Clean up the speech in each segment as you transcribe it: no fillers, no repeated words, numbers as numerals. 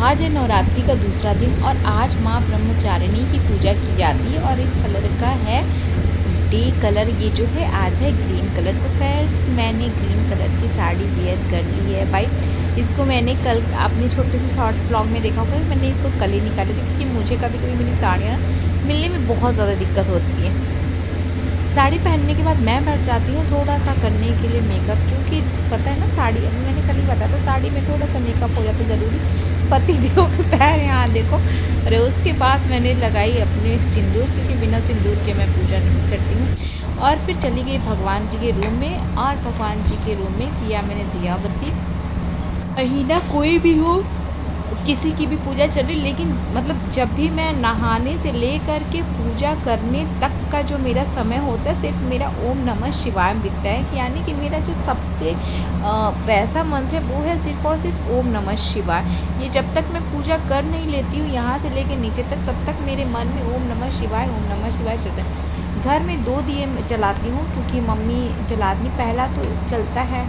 आज है नवरात्रि का दूसरा दिन और आज माँ ब्रह्मचारिणी की पूजा की जाती है और इस कलर का है डे कलर। ये जो है आज है ग्रीन कलर। तो खैर मैंने ग्रीन कलर की साड़ी वेयर कर ली है भाई। इसको मैंने कल अपने छोटे से शॉर्ट्स ब्लॉग में देखा होगा। मैंने इसको कल ही निकाली थी क्योंकि मुझे कभी कभी मेरी साड़ियाँ मिलने में बहुत ज़्यादा दिक्कत होती है। साड़ी पहनने के बाद मैं बैठ जाती हूँ थोड़ा सा करने के लिए मेकअप, क्योंकि पता है ना साड़ी, मैंने कल ही बताया था साड़ी में थोड़ा सा मेकअप हो जाता है ज़रूरी। पति देव के पैर यहाँ देखो। अरे उसके बाद मैंने लगाई अपने सिंदूर, क्योंकि बिना सिंदूर के मैं पूजा नहीं करती हूँ। और फिर चली गई भगवान जी के रूम में और भगवान जी के रूम में किया मैंने दिया बत्ती। कहीं ना कोई भी हो, किसी की भी पूजा चल रही, लेकिन मतलब जब भी मैं नहाने से ले कर के पूजा करने तक का जो मेरा समय होता है सिर्फ मेरा ओम नमः शिवाय दिखता है। कि यानी कि मेरा जो सबसे वैसा मंत्र है वो है सिर्फ और सिर्फ ओम नमः शिवाय। ये जब तक मैं पूजा कर नहीं लेती हूँ यहाँ से लेकर नीचे तक, तब तक मेरे मन में ओम नमः शिवाय चलता है। घर में 2 दिए जलाती हूँ क्योंकि मम्मी जलाती। पहला तो चलता है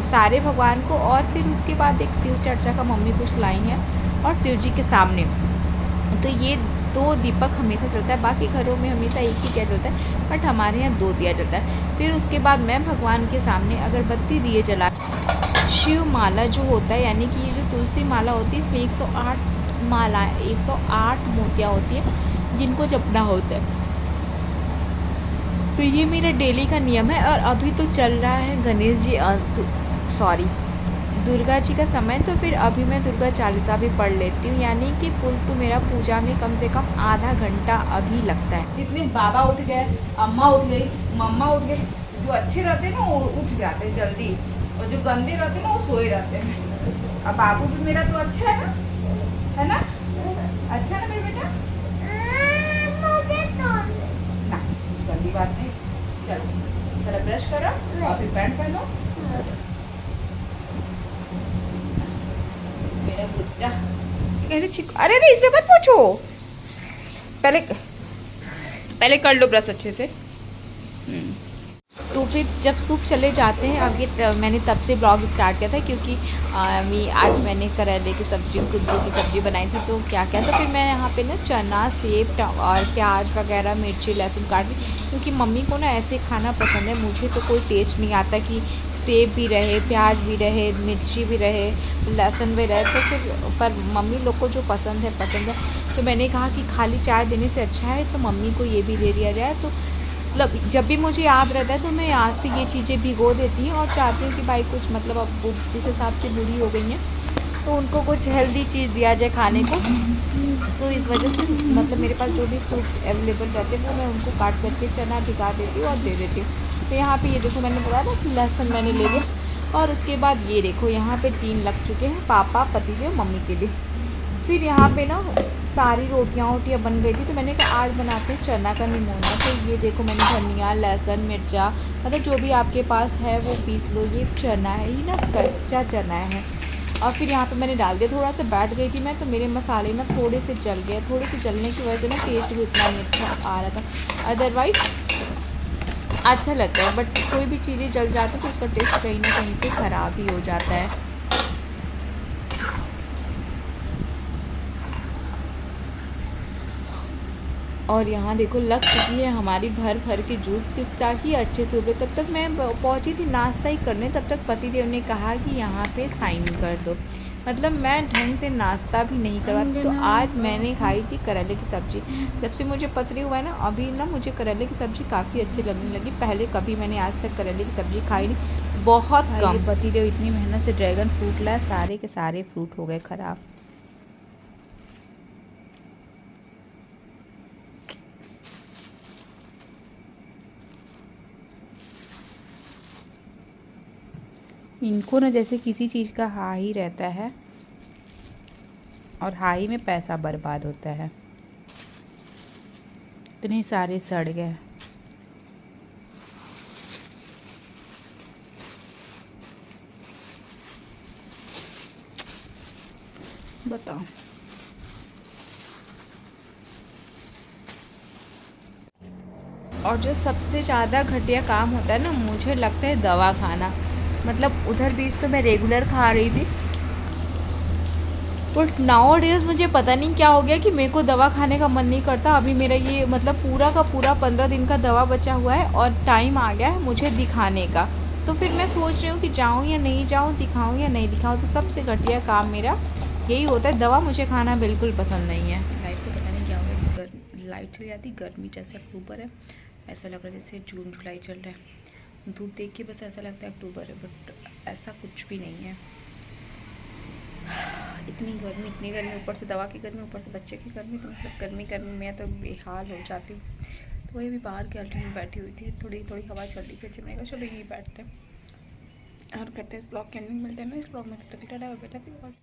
सारे भगवान को और फिर उसके बाद एक शिव चर्चा का मम्मी कुछ लाई हैं और शिव जी के सामने। तो ये 2 दीपक हमेशा चलता है। बाकी घरों में हमेशा एक ही दिया जलता है, बट हमारे यहाँ 2 दिया जलता है। फिर उसके बाद मैं भगवान के सामने अगरबत्ती दिए जला। शिव माला जो होता है, यानी कि ये जो तुलसी माला होती है इसमें 108 माला 108 मोतियाँ होती हैं जिनको जपना होता है। तो ये मेरा डेली का नियम है। और अभी तो चल रहा है गणेश जी दुर्गा जी का समय, तो फिर अभी मैं दुर्गा चालीसा भी पढ़ लेती हूँ। यानी कि फुल तो मेरा पूजा में कम से कम आधा घंटा अभी लगता है। जितने बाबा उठ गए, अम्मा उठ गई, मम्मा उठ गए। जो अच्छे रहते हैं ना वो उठ जाते हैं जल्दी, और जो गंदे रहते हैं ना वो सोए रहते हैं। अब बाबू भी मेरा तो अच्छा है ना, अच्छा है ना मेरे बेटा। ना गंदी बात नहीं। चलो चलो ब्रश करो और फिर पैंट पहनो। मेरा गुड्डा कैसे छिक, अरे नहीं इसमें मत पूछो, पहले कर लो ब्रश अच्छे से। तो फिर जब सूप चले जाते हैं, अब ये मैंने तब से ब्लॉग स्टार्ट किया था क्योंकि आज मैंने करेले की सब्ज़ी, कद्दू की सब्ज़ी बनाई थी। तो क्या क्या तो फिर मैं यहाँ पे ना चना, सेब और प्याज वगैरह, मिर्ची, लहसुन काट ली, क्योंकि मम्मी को ना ऐसे खाना पसंद है। मुझे तो कोई टेस्ट नहीं आता कि सेब भी रहे, प्याज भी रहे, मिर्ची भी रहे, लहसुन भी रहे। तो फिर पर मम्मी लोग को जो पसंद है। तो मैंने कहा कि खाली चाय देने से अच्छा है तो मम्मी को ये भी दे दिया जाए। तो मतलब जब भी मुझे याद रहता है तो मैं याद से ये चीज़ें भिगो देती हूँ और चाहती हूँ कि भाई कुछ मतलब अब वो जिस हिसाब से बूढ़ी हो गई हैं तो उनको कुछ हेल्दी चीज़ दिया जाए खाने को। तो इस वजह से मतलब मेरे पास जो भी फ्रूट्स अवेलेबल रहते हैं वो मैं उनको काट करके चना भिगा देती हूँ और दे देती हूँ। तो यहाँ पे ये देखो मैंने बताया ना कि लहसुन मैंने ले लिया। और उसके बाद ये देखो यहाँ पे 3 लग चुके हैं, पापा, पतिदेव, मम्मी के लिए। फिर यहाँ पे ना सारी रोटियाँ बन गई थी तो मैंने कहा आज बनाते हैं चना का निमोना। तो ये देखो मैंने धनिया, लहसुन, मिर्चा, मतलब जो भी आपके पास है वो पीस लो। ये चना है, ये ना कच्चा चना है। और फिर यहाँ पे मैंने डाल दिया। थोड़ा सा बैठ गई थी मैं तो मेरे मसाले ना थोड़े से जल गए। थोड़े से जलने की वजह से ना टेस्ट भी उतना नहीं अच्छा आ रहा था। अदरवाइज़ अच्छा लगता है, बट कोई भी चीज़ें जल जाती है तो उसका टेस्ट कहीं ना कहीं से ख़राब ही हो जाता है। और यहाँ देखो लग चुकी है हमारी भर भर के जूस, ताकि अच्छे से उबले। तब तक मैं पहुँची थी नाश्ता ही करने, तब तक पतिदेव ने कहा कि यहाँ पे साइन कर दो। मतलब मैं ढंग से नाश्ता भी नहीं करवाती। तो आज मैंने खाई थी करेले की सब्ज़ी। जब से मुझे पता हुआ है ना, अभी ना मुझे करेले की सब्ज़ी काफ़ी अच्छी लगने लगी। पहले कभी मैंने आज तक करेले की सब्ज़ी खाई नहीं, बहुत कम। पतिदेव इतनी मेहनत से ड्रैगन फ्रूट लाया, सारे के सारे फ्रूट हो गए ख़राब। इनको ना जैसे किसी चीज़ का हाई रहता है और हाई में पैसा बर्बाद होता है। इतने सारे सड़ गए। बताओ। और जो सबसे ज़्यादा घटिया काम होता है ना, मुझे लगता है दवा खाना। मतलब उधर बीच तो मैं रेगुलर खा रही थी, बट नाउ डेज मुझे पता नहीं क्या हो गया कि मेरे को दवा खाने का मन नहीं करता। अभी मेरा ये मतलब पूरा का पूरा 15 दिन का दवा बचा हुआ है और टाइम आ गया है मुझे दिखाने का। तो फिर मैं सोच रही हूँ कि जाऊँ या नहीं जाऊँ, दिखाऊँ या नहीं दिखाऊँ। तो सबसे घटिया काम मेरा यही होता है, दवा मुझे खाना बिल्कुल पसंद नहीं है। लाइट को पता नहीं क्या हो गया, लाइट चली जाती, गर्मी जैसे अक्टूबर है, ऐसा लग रहा है जैसे जून जुलाई चल रहा है। धूप देख के बस ऐसा लगता है अक्टूबर है, बट ऐसा कुछ भी नहीं है। इतनी गर्मी, ऊपर से दवा की गर्मी, ऊपर से बच्चे की गर्मी, तो मतलब गर्मी में तो बेहाल हो जाती हूँ। तो वही भी बाहर गैलरी में बैठी हुई थी, थोड़ी हवा चल रही थी। मैंने कहा चलो यहीं बैठते हैं और करते हैं इस ब्लॉग के एंडिंग। मिलते हैं ना इस ब्लॉग में, तब तक टाटा बाय बाय।